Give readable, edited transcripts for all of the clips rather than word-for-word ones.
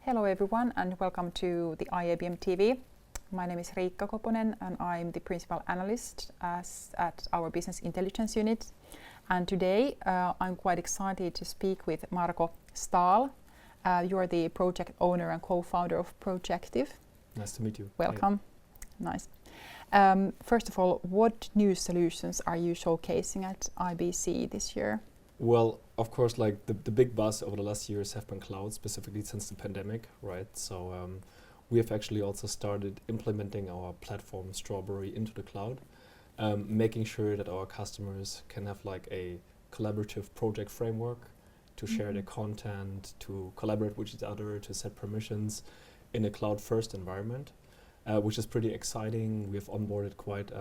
Hello everyone and welcome to the IABM TV. My name is Riikka Koponen and I'm the principal analyst at our business intelligence unit. And today I'm quite excited to speak with Marko Stahl. You're the project owner and co-founder of Projective. Nice to meet you. Welcome. Hey. Nice. First of all, what new solutions are you showcasing at IBC this year? Well, of course, like the big buzz over the last years have been cloud, specifically since the pandemic, right? So we have actually also started implementing our platform Strawberry into the cloud, making sure that our customers can have like a collaborative project framework to share their content, to collaborate with each other, to set permissions in a cloud-first environment, which is pretty exciting. We have onboarded quite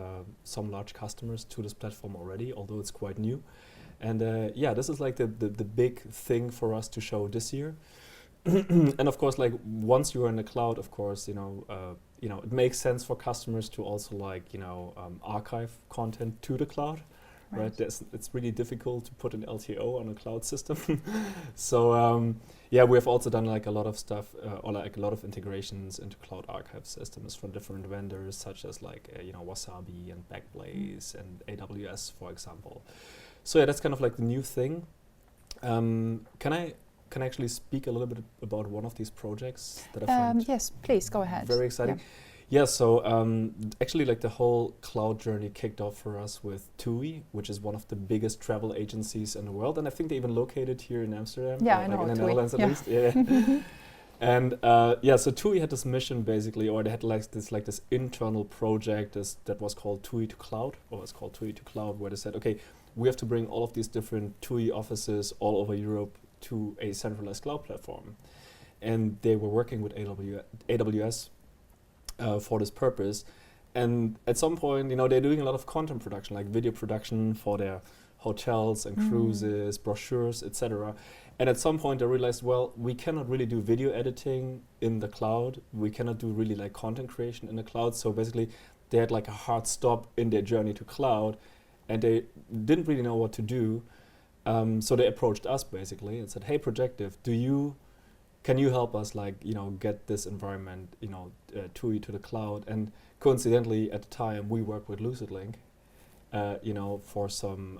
some large customers to this platform already, although it's quite new. And yeah, this is like the big thing for us to show this year. And of course, like once you are in the cloud, of course, it makes sense for customers to also like, archive content to the cloud, right? It's really difficult to put an LTO on a cloud system. So yeah, we have also done like a lot of stuff or like a lot of integrations into cloud archive systems from different vendors, such as like, Wasabi and Backblaze and AWS, for example. So yeah, that's kind of like the new thing. Can I actually speak a little bit about one of these projects that I find? Yes, please go ahead. Very exciting. Yeah, so actually like the whole cloud journey kicked off for us with TUI, which is one of the biggest travel agencies in the world, and I think they even located here in Amsterdam. Yeah, I know. Like in the TUI. Netherlands at least. Yeah. And yeah, so TUI had this mission basically, or they had like this internal project that was called TUI to Cloud, or it's called TUI to Cloud, where they said, okay, we have to bring all of these different TUI offices all over Europe to a centralized cloud platform. And they were working with AWS for this purpose. And at some point, they're doing a lot of content production, like video production for their hotels and cruises, brochures, etc. And at some point, they realized, well, we cannot really do video editing in the cloud. We cannot do really like content creation in the cloud. So basically, they had like a hard stop in their journey to cloud. And they didn't really know what to do, so they approached us basically and said, "Hey, Projective, can you help us like get this environment TUI to the cloud?" And coincidentally, at the time, we worked with LucidLink, for some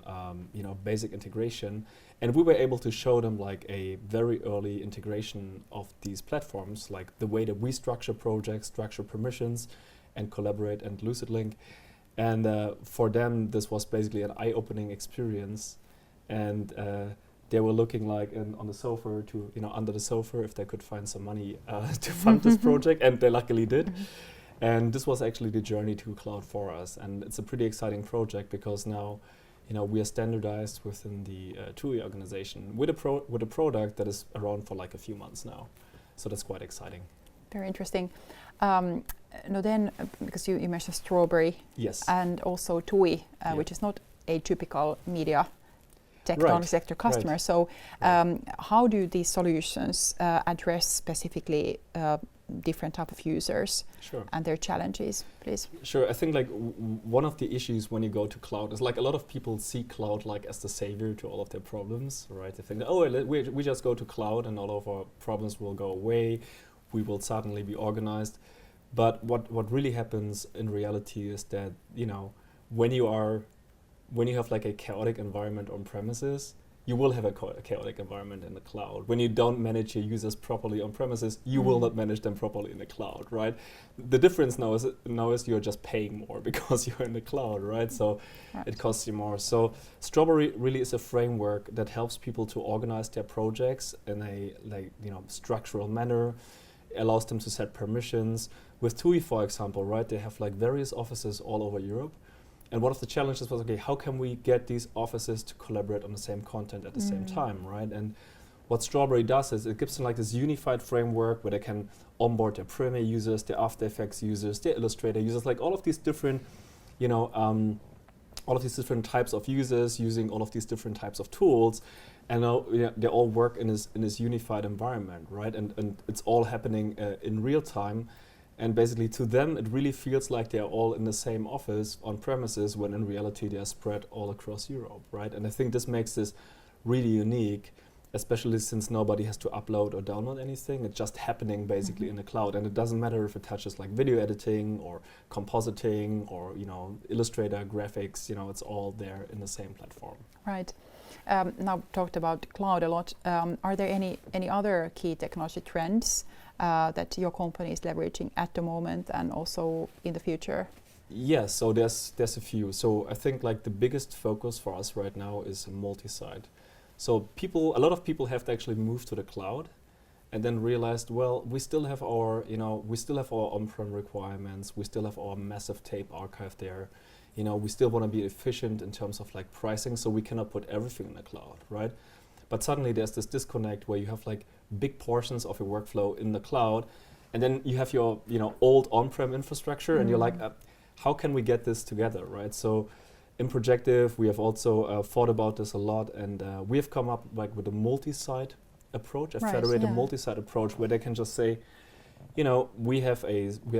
basic integration, and we were able to show them like a very early integration of these platforms, like the way that we structure projects, structure permissions, and collaborate and LucidLink. And for them, this was basically an eye-opening experience, and they were looking like on the sofa to under the sofa if they could find some money to fund this project, and they luckily did. And this was actually the journey to cloud for us, and it's a pretty exciting project because now, we are standardized within the TUI organization with a product that is around for like a few months now, so that's quite exciting. Very interesting. Because you mentioned Strawberry, yes, and also TUI, which is not a typical media technology sector customer. Right. So how do these solutions address specifically different type of users and their challenges, please? Sure. I think like one of the issues when you go to cloud is like a lot of people see cloud like as the savior to all of their problems, right? They think, we just go to cloud and all of our problems will go away. We will suddenly be organized. But what really happens in reality is that, when you have like a chaotic environment on premises, you will have a chaotic environment in the cloud. When you don't manage your users properly on premises, you will not manage them properly in the cloud, right? The difference now is you're just paying more because you're in the cloud, right? So it costs you more. So Strawberry really is a framework that helps people to organize their projects in a structural manner, allows them to set permissions. With TUI, for example, right, they have like various offices all over Europe. And one of the challenges was, okay, how can we get these offices to collaborate on the same content at the same time, right? And what Strawberry does is it gives them like this unified framework where they can onboard their Premiere users, their After Effects users, their Illustrator users, like all of these different, types of users using all of these different types of tools. And now they all work in this unified environment, right? And it's all happening in real time. And basically to them, it really feels like they're all in the same office on premises when in reality they're spread all across Europe, right? And I think this makes this really unique, especially since nobody has to upload or download anything. It's just happening basically in the cloud, and it doesn't matter if it touches like video editing or compositing or Illustrator graphics. It's all there in the same platform. Right. Now talked about cloud a lot. Are there any other key technology trends that your company is leveraging at the moment and also in the future? Yes, so there's a few. So I think like the biggest focus for us right now is multi-site. So a lot of people have to actually move to the cloud, and then realized, well, we still have our on-prem requirements. We still have our massive tape archive there. We still want to be efficient in terms of like pricing, so we cannot put everything in the cloud, right? But suddenly there's this disconnect where you have like big portions of your workflow in the cloud, and then you have your old on-prem infrastructure, and you're like, how can we get this together, right? So in Projective, we have also thought about this a lot, and we have come up like with a multi-site approach, a federated multi-site approach, where they can just say, we have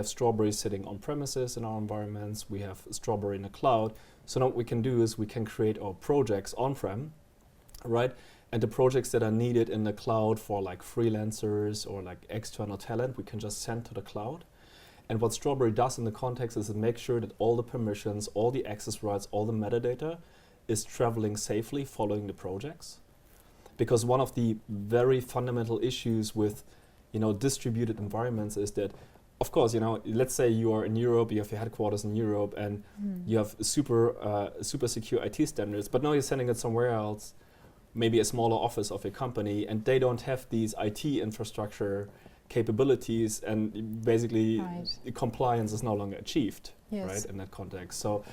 Strawberry sitting on premises in our environments. We have Strawberry in the cloud. So now what we can do is we can create our projects on-prem, right? And the projects that are needed in the cloud for like freelancers or like external talent, we can just send to the cloud. And what Strawberry does in the context is it makes sure that all the permissions, all the access rights, all the metadata is traveling safely following the projects. Because one of the very fundamental issues with distributed environments is that, of course, let's say you are in Europe, you have your headquarters in Europe, and you have super secure IT standards, but now you're sending it somewhere else, maybe a smaller office of a company, and they don't have these IT infrastructure capabilities, and basically compliance is no longer achieved, right, in that context. So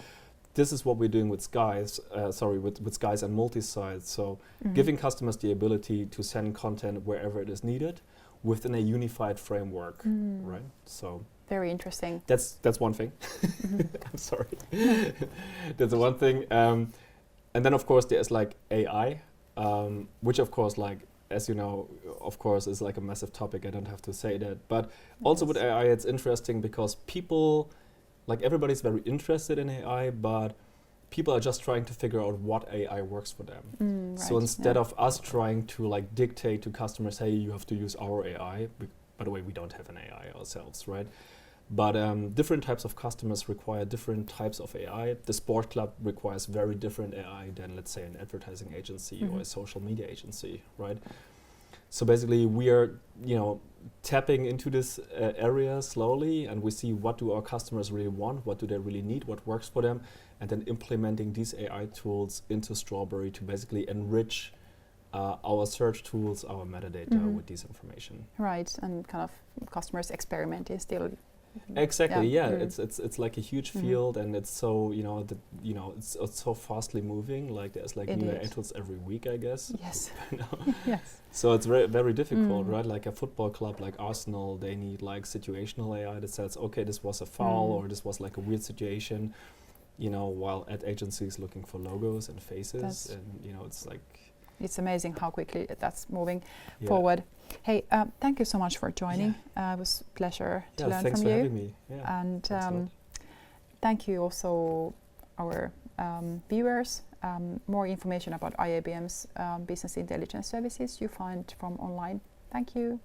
this is what we're doing with Skies, with Skies and multi-sites. So giving customers the ability to send content wherever it is needed within a unified framework, right? So very interesting. That's one thing. I'm sorry. That's the one thing. And then of course there's like AI, which of course, like, as you know, of course, is like a massive topic. I don't have to say that. But also with AI, it's interesting because people, like everybody's very interested in AI, but people are just trying to figure out what AI works for them. So instead of us trying to like dictate to customers, hey, you have to use our AI, by the way, we don't have an AI ourselves, right? But different types of customers require different types of AI. The sport club requires very different AI than, let's say, an advertising agency or a social media agency, right? So basically, we are, tapping into this area slowly, and we see what do our customers really want, what do they really need, what works for them, and then implementing these AI tools into Strawberry to basically enrich our search tools, our metadata with this information. Right, and kind of customers experiment is still. Exactly. Yeah. It's like a huge field, and it's so it's so fastly moving. Like there's like new AI tools every week, I guess. Yes. Yes. So it's very very difficult, right? Like a football club like Arsenal, they need like situational AI that says, okay, this was a foul or this was like a weird situation. While ad agencies looking for logos and faces, and it's like. It's amazing how quickly that's moving forward. Hey, thank you so much for joining. It was a pleasure to learn thanks from for you. Having me. Yeah, and thank you also our viewers. More information about IABM's business intelligence services you find from online. Thank you.